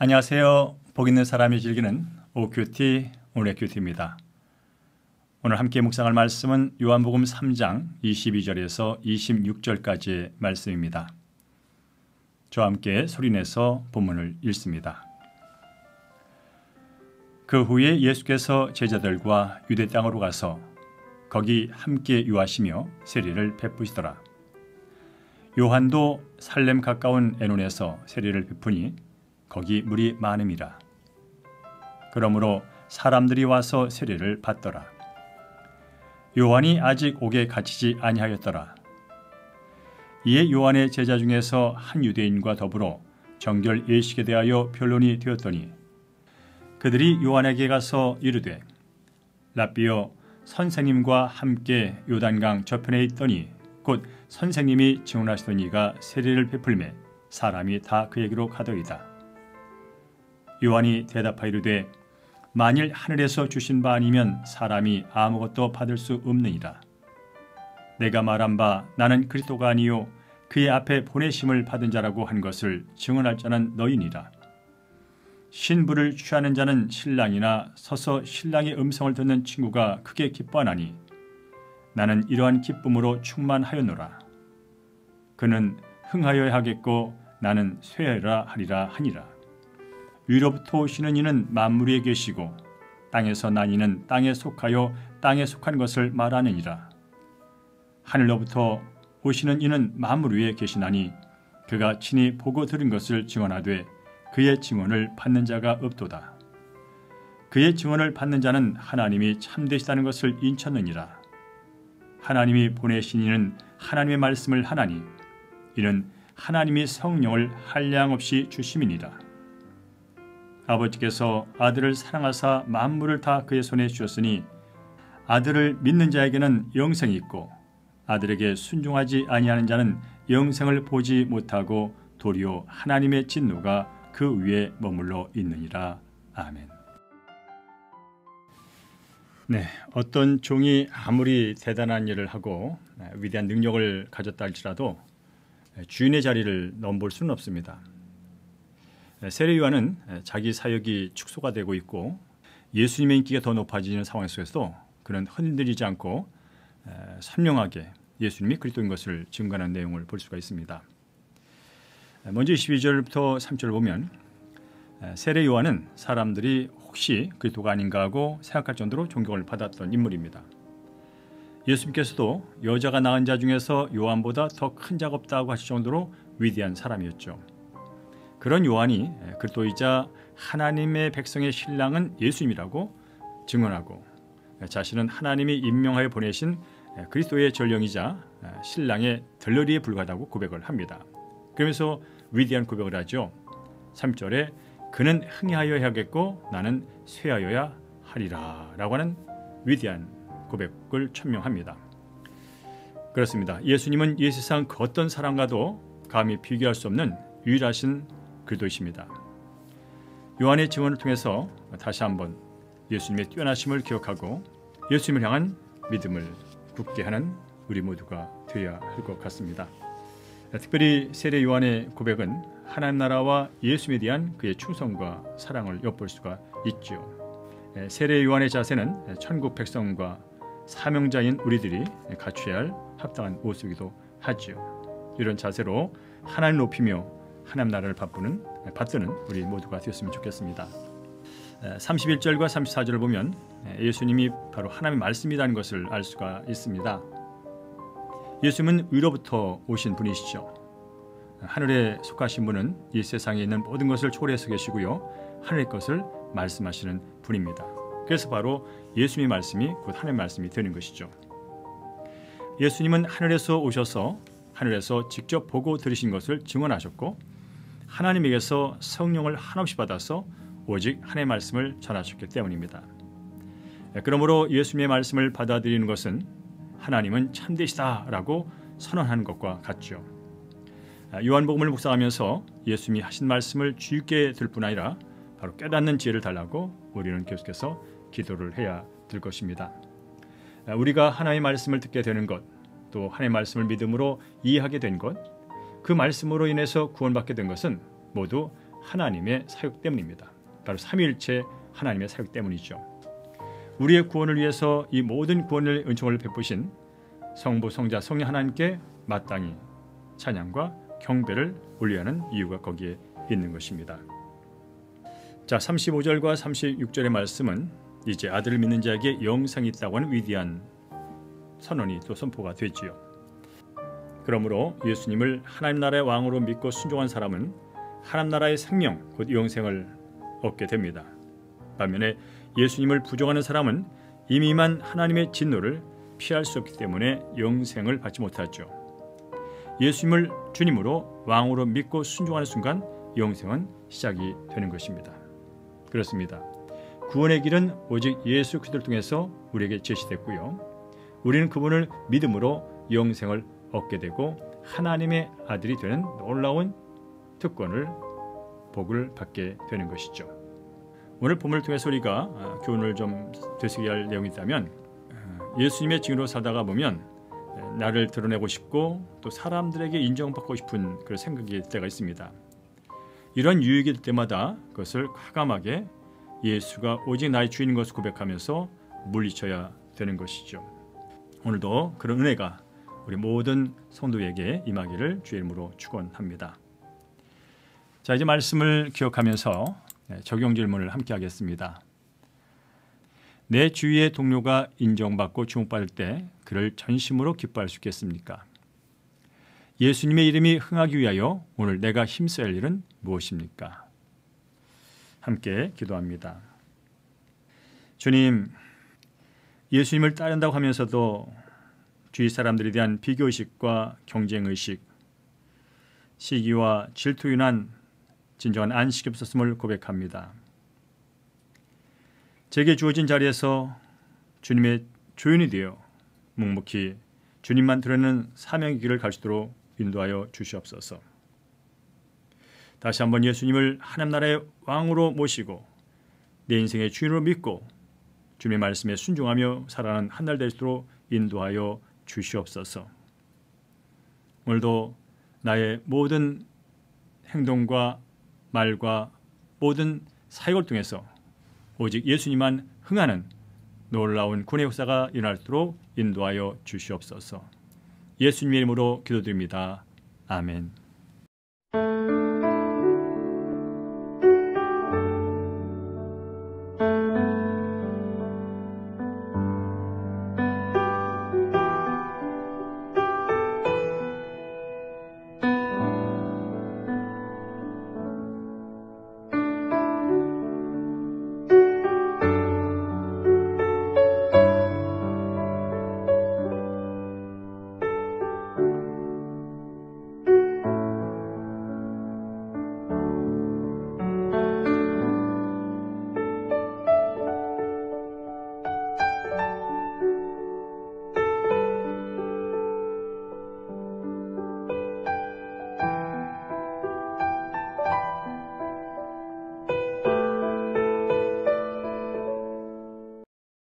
안녕하세요. 복 있는 사람이 즐기는 OQT 오늘의 큐티입니다. 오늘 함께 묵상할 말씀은 요한복음 3장 22절에서 26절까지의 말씀입니다. 저와 함께 소리내서 본문을 읽습니다. 그 후에 예수께서 제자들과 유대 땅으로 가서 거기 함께 유하시며 세례를 베푸시더라. 요한도 살렘 가까운 에논에서 세례를 베푸니 거기 물이 많음이라. 그러므로 사람들이 와서 세례를 받더라. 요한이 아직 옥에 갇히지 아니하였더라. 이에 요한의 제자 중에서 한 유대인과 더불어 정결 예식에 대하여 변론이 되었더니 그들이 요한에게 가서 이르되 랍비여, 선생님과 함께 요단강 저편에 있더니 곧 선생님이 증언하시던 이가 세례를 베풀매 사람이 다 그에게로 가더이다. 요한이 대답하이르되 만일 하늘에서 주신 바 아니면 사람이 아무것도 받을 수 없느니라. 내가 말한 바 나는 그리스도가 아니요 그의 앞에 보내심을 받은 자라고 한 것을 증언할 자는 너희니라. 신부를 취하는 자는 신랑이나 서서 신랑의 음성을 듣는 친구가 크게 기뻐하나니 나는 이러한 기쁨으로 충만하였노라. 그는 흥하여야 하겠고 나는 쇠하여라 하리라 하니라. 위로부터 오시는 이는 만물 위에 계시고 땅에서 난 이는 땅에 속하여 땅에 속한 것을 말하느니라. 하늘로부터 오시는 이는 만물 위에 계시나니 그가 친히 보고 들은 것을 증언하되 그의 증언을 받는 자가 없도다. 그의 증언을 받는 자는 하나님이 참되시다는 것을 인쳤느니라. 하나님이 보내신 이는 하나님의 말씀을 하나니 이는 하나님이 성령을 한량없이 주심이니라. 아버지께서 아들을 사랑하사 만물을 다 그의 손에 주셨으니 아들을 믿는 자에게는 영생이 있고 아들에게 순종하지 아니하는 자는 영생을 보지 못하고 도리어 하나님의 진노가 그 위에 머물러 있느니라. 아멘. 네, 어떤 종이 아무리 대단한 일을 하고 위대한 능력을 가졌다 할지라도 주인의 자리를 넘볼 수는 없습니다. 세례 요한은 자기 사역이 축소가 되고 있고 예수님의 인기가 더 높아지는 상황 속에서도 그는 흔들리지 않고 선명하게 예수님이 그리스도인 것을 증거하는 내용을 볼 수가 있습니다. 먼저 22절부터 3절을 보면 세례 요한은 사람들이 혹시 그리스도가 아닌가 하고 생각할 정도로 존경을 받았던 인물입니다. 예수님께서도 여자가 낳은 자 중에서 요한보다 더 큰 자가 없다고 하실 정도로 위대한 사람이었죠. 그런 요한이 그리스도이자 하나님의 백성의 신랑은 예수님이라고 증언하고 자신은 하나님이 임명하여 보내신 그리스도의 전령이자 신랑의 덜러리에 불과하다고 고백을 합니다. 그러면서 위대한 고백을 하죠. 3절에 그는 흥하여야 하겠고 나는 쇠하여야 하리라 라고 하는 위대한 고백을 천명합니다. 그렇습니다. 예수님은 이 세상 그 어떤 사람과도 감히 비교할 수 없는 유일하신 그리스도이십니다. 요한의 증언을 통해서 다시 한번 예수님의 뛰어나심을 기억하고 예수님을 향한 믿음을 굳게 하는 우리 모두가 되어야 할 것 같습니다. 특별히 세례 요한의 고백은 하나님 나라와 예수님에 대한 그의 충성과 사랑을 엿볼 수가 있죠. 세례 요한의 자세는 천국 백성과 사명자인 우리들이 갖춰야 할 합당한 모습이기도 하죠. 이런 자세로 하나님 높이며 하나님 나라를 받드는 우리 모두가 되었으면 좋겠습니다. 31절과 34절을 보면 예수님이 바로 하나님의 말씀이라는 것을 알 수가 있습니다. 예수님은 위로부터 오신 분이시죠. 하늘에 속하신 분은 이 세상에 있는 모든 것을 초월해서 계시고요. 하늘의 것을 말씀하시는 분입니다. 그래서 바로 예수님의 말씀이 곧 하나님의 말씀이 되는 것이죠. 예수님은 하늘에서 오셔서 하늘에서 직접 보고 들으신 것을 증언하셨고 하나님에게서 성령을 한없이 받아서 오직 하나님의 말씀을 전하셨기 때문입니다. 그러므로 예수님의 말씀을 받아들이는 것은 하나님은 참되시다라고 선언하는 것과 같죠. 요한복음을 묵상하면서 예수님이 하신 말씀을 주의 있게 들 뿐 아니라 바로 깨닫는 지혜를 달라고 우리는 계속해서 기도를 해야 될 것입니다. 우리가 하나님의 말씀을 듣게 되는 것, 또 하나님의 말씀을 믿음으로 이해하게 된 것, 그 말씀으로 인해서 구원받게 된 것은 모두 하나님의 사역 때문입니다. 바로 삼위일체 하나님의 사역 때문이죠. 우리의 구원을 위해서 이 모든 구원의 은총을 베푸신 성부, 성자, 성령 하나님께 마땅히 찬양과 경배를 올려야 하는 이유가 거기에 있는 것입니다. 자, 35절과 36절의 말씀은 이제 아들을 믿는 자에게 영생이 있다고 하는 위대한 선언이 또 선포가 되지요. 그러므로 예수님을 하나님 나라의 왕으로 믿고 순종한 사람은 하나님 나라의 생명, 곧 영생을 얻게 됩니다. 반면에 예수님을 부정하는 사람은 이미만 하나님의 진노를 피할 수 없기 때문에 영생을 받지 못하죠. 예수님을 주님으로 왕으로 믿고 순종하는 순간 영생은 시작이 되는 것입니다. 그렇습니다. 구원의 길은 오직 예수 그리스도를 통해서 우리에게 제시됐고요. 우리는 그분을 믿음으로 영생을 얻게 되고 하나님의 아들이 되는 놀라운 특권을 복을 받게 되는 것이죠. 오늘 본문을 통해서 우리가 교훈을 좀 되새기게 할 내용이 있다면 예수님의 증인으로 살다가 보면 나를 드러내고 싶고 또 사람들에게 인정받고 싶은 그런 생각이 들 때가 있습니다. 이런 유익이 될 때마다 그것을 과감하게 예수가 오직 나의 주인인 것을 고백하면서 물리쳐야 되는 것이죠. 오늘도 그런 은혜가 우리 모든 성도에게 임하기를 주의 이름으로 축원합니다. 자, 이제 말씀을 기억하면서 적용 질문을 함께 하겠습니다. 내 주위의 동료가 인정받고 주목받을 때 그를 전심으로 기뻐할 수 있겠습니까? 예수님의 이름이 흥하기 위하여 오늘 내가 힘써야 할 일은 무엇입니까? 함께 기도합니다. 주님, 예수님을 따른다고 하면서도 주위 사람들에 대한 비교의식과 경쟁의식, 시기와 질투로 인한 진정한 안식이 없었음을 고백합니다. 제게 주어진 자리에서 주님의 조연이 되어 묵묵히 주님만 드러내는 사명의 길을 갈 수 있도록 인도하여 주시옵소서. 다시 한번 예수님을 하나님 나라의 왕으로 모시고 내 인생의 주인으로 믿고 주님의 말씀에 순종하며 살아가는 한 날 될 수 있도록 인도하여 주시옵소서. 오늘도 나의 모든 행동과 말과 모든 사역을 통해서 오직 예수님만 흥하는 놀라운 구원의 역사가 일어나도록 인도하여 주시옵소서. 예수님의 이름으로 기도드립니다. 아멘.